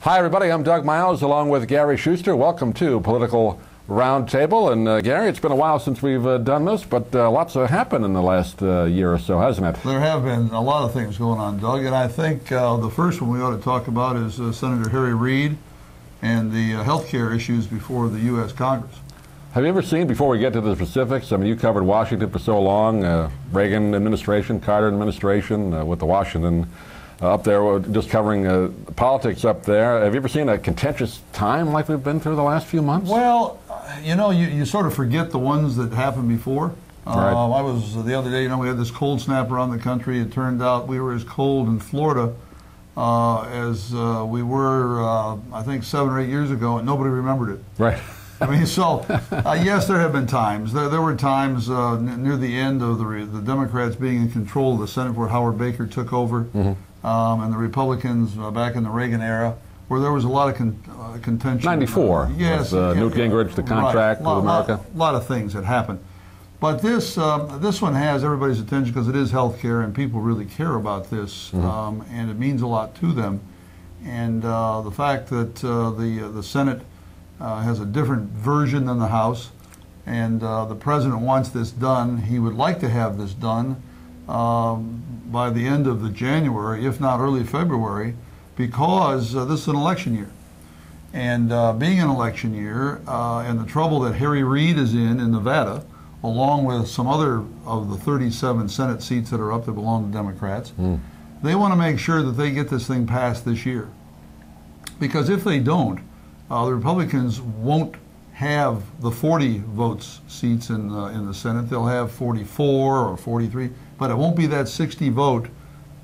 Hi, everybody. I'm Doug Miles, along with Gary Schuster. Welcome to Political Roundtable. And Gary, it's been a while since we've done this, but lots have happened in the last year or so, hasn't it? There have been a lot of things going on, Doug, and I think the first one we ought to talk about is Senator Harry Reid and the health care issues before the U.S. Congress. Have you ever seen, before we get to the specifics, I mean, you covered Washington for so long, Reagan administration, Carter administration, with the Washington up there, just covering politics up there. Have you ever seen a contentious time like we've been through the last few months? Well, you know, you sort of forget the ones that happened before. Right. I was, the other day, you know, we had this cold snap around the country. It turned out we were as cold in Florida as we were, I think, 7 or 8 years ago, and nobody remembered it. Right. I mean, so, yes, there have been times. There were times near the end of the Democrats being in control of the Senate where Howard Baker took over, and the Republicans back in the Reagan era, where there was a lot of contention. 94. Yes. With, Newt Gingrich, the contract with America. A lot of things had happened. But this one has everybody's attention because it is health care, and people really care about this, and it means a lot to them. And the fact that the Senate has a different version than the House, and the President wants this done. He would like to have this done by the end of the January, if not early February, because this is an election year. And being an election year, and the trouble that Harry Reid is in Nevada, along with some other of the 37 Senate seats that are up that belong to Democrats, they want to make sure that they get this thing passed this year. Because if they don't, the Republicans won't have the 40 votes seats in the Senate. They'll have 44 or 43, but it won't be that 60 vote,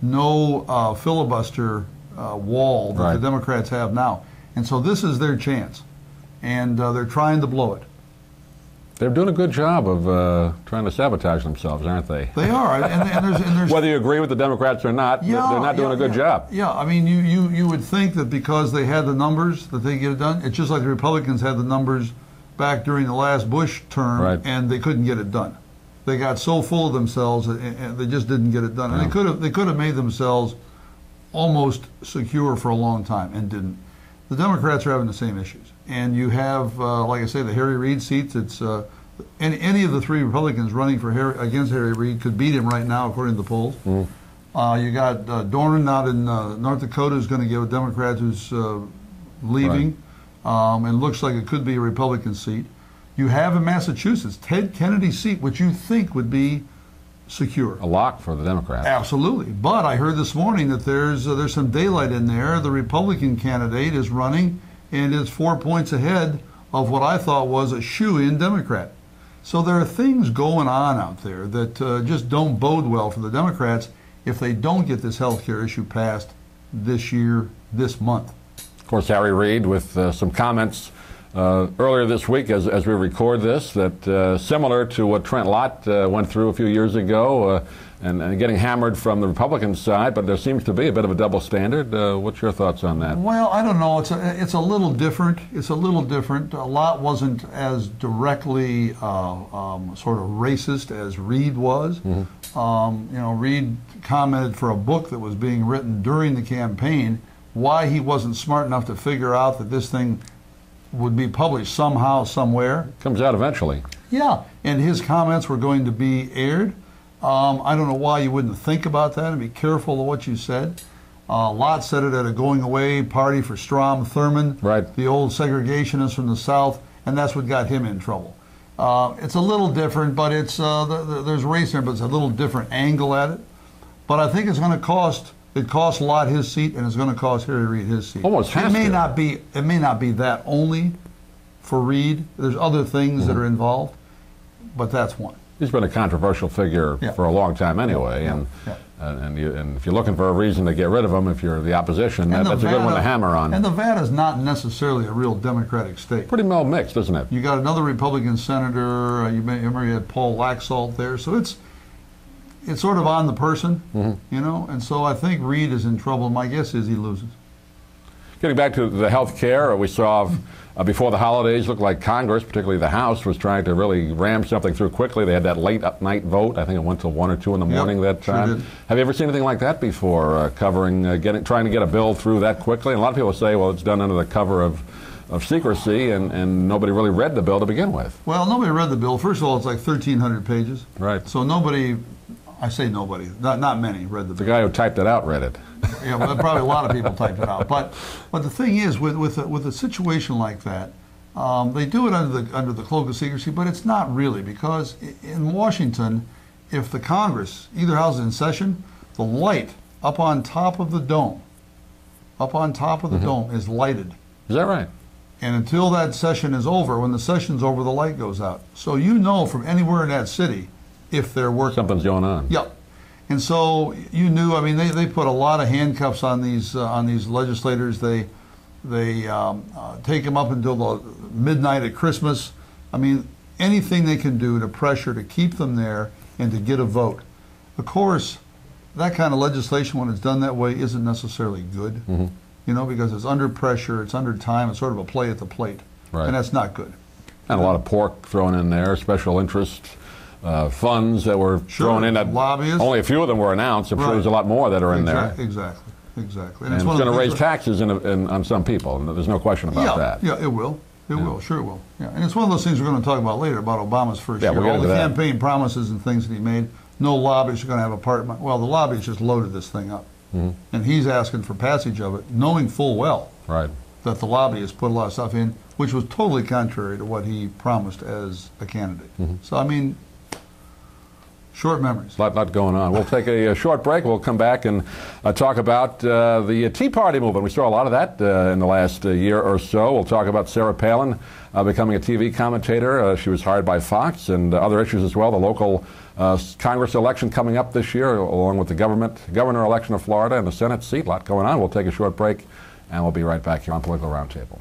no filibuster wall that the Democrats have now. And so this is their chance, and they're trying to blow it. They're doing a good job of trying to sabotage themselves, aren't they? They are, and there's whether you agree with the Democrats or not, they're not doing a good job. Yeah, I mean, you would think that because they had the numbers that they get it done. It's just like the Republicans had the numbers back during the last Bush term, and they couldn't get it done. They got so full of themselves, and they just didn't get it done. And they could have made themselves almost secure for a long time, and didn't. The Democrats are having the same issues. And you have, like I say, the Harry Reid seats. It's any of the three Republicans running for against Harry Reid could beat him right now, according to the polls. You got Dornan out in North Dakota, who's going to give a Democrat who's leaving, and looks like it could be a Republican seat. You have in Massachusetts Ted Kennedy's seat, which you think would be secure. A lock for the Democrats. Absolutely. But I heard this morning that there's some daylight in there. The Republican candidate is running and is 4 points ahead of what I thought was a shoo-in Democrat. So there are things going on out there that just don't bode well for the Democrats if they don't get this health care issue passed this year, this month. Of course, Harry Reid with some comments earlier this week as we record this that similar to what Trent Lott went through a few years ago and getting hammered from the Republican side, but there seems to be a bit of a double standard. What's your thoughts on that? Well, I don't know. It's a little different. It's a little different. Lott wasn't as directly sort of racist as Reid was. You know, Reid commented for a book that was being written during the campaign why he wasn't smart enough to figure out that this thing would be published somehow, somewhere. Comes out eventually. Yeah, and his comments were going to be aired. I don't know why you wouldn't think about that and be careful of what you said. Lott said it at a going-away party for Strom Thurmond, the old segregationist from the South, and that's what got him in trouble. It's a little different, but it's there's race there, but it's a little different angle at it. But I think it's going to cost. It costs Lott his seat, and it's going to cost Harry Reid his seat. Almost has to. It may not be that only for Reid. There's other things that are involved, but that's one. He's been a controversial figure for a long time anyway, and if you're looking for a reason to get rid of him, if you're the opposition, that's a good one to hammer on. And Nevada's not necessarily a real Democratic state. Pretty well mixed, isn't it? You got another Republican senator. You remember you had Paul Laxalt there, so it's sort of on the person, you know, and so I think Reid is in trouble. My guess is he loses. Getting back to the health care, we saw before the holidays, looked like Congress, particularly the House, was trying to really ram something through quickly. They had that late night vote. I think it went till 1 or 2 in the morning that time. Sure did. Have you ever seen anything like that before, trying to get a bill through that quickly? And a lot of people say, well, it's done under the cover of secrecy, and nobody really read the bill to begin with. Well, nobody read the bill. First of all, it's like 1,300 pages. Right. So nobody, I say nobody, not many read the bill. The guy who typed it out read it. Yeah, well, probably a lot of people typed it out. But the thing is, with a situation like that, they do it under the cloak of secrecy, but it's not really, because in Washington, if the Congress, either house is in session, the light up on top of the dome, is lighted. Is that right? And until that session is over, when the session's over, the light goes out. So you know from anywhere in that city if they're working. Something's going on. Yep. And so you knew. I mean, they put a lot of handcuffs on these legislators. They take them up until the midnight at Christmas. I mean, anything they can do to pressure to keep them there and to get a vote. Of course, that kind of legislation, when it's done that way, isn't necessarily good. Mm-hmm. You know, because it's under pressure, it's under time, it's sort of a play at the plate. Right. And that's not good. And a lot of pork thrown in there, special interest funds that were thrown in. That lobbyists. Only a few of them were announced. I'm sure there's a lot more that are in there. Exactly. And it's going to raise taxes on some people. There's no question about that. Yeah, it will. It will. Sure it will. Yeah. And it's one of those things we're going to talk about later, about Obama's first year. We'll all the campaign promises and things that he made. No lobbyists are going to have a part. Well, the lobbyists just loaded this thing up. Mm-hmm. And he's asking for passage of it, knowing full well that the lobbyists put a lot of stuff in, which was totally contrary to what he promised as a candidate. Mm-hmm. So, I mean, short memories. A lot going on. We'll take a short break. We'll come back and talk about the Tea Party movement. We saw a lot of that in the last year or so. We'll talk about Sarah Palin becoming a TV commentator. She was hired by Fox, and other issues as well. The local Congress election coming up this year, along with the governor election of Florida and the Senate seat. A lot going on. We'll take a short break, and we'll be right back here on Political Roundtable.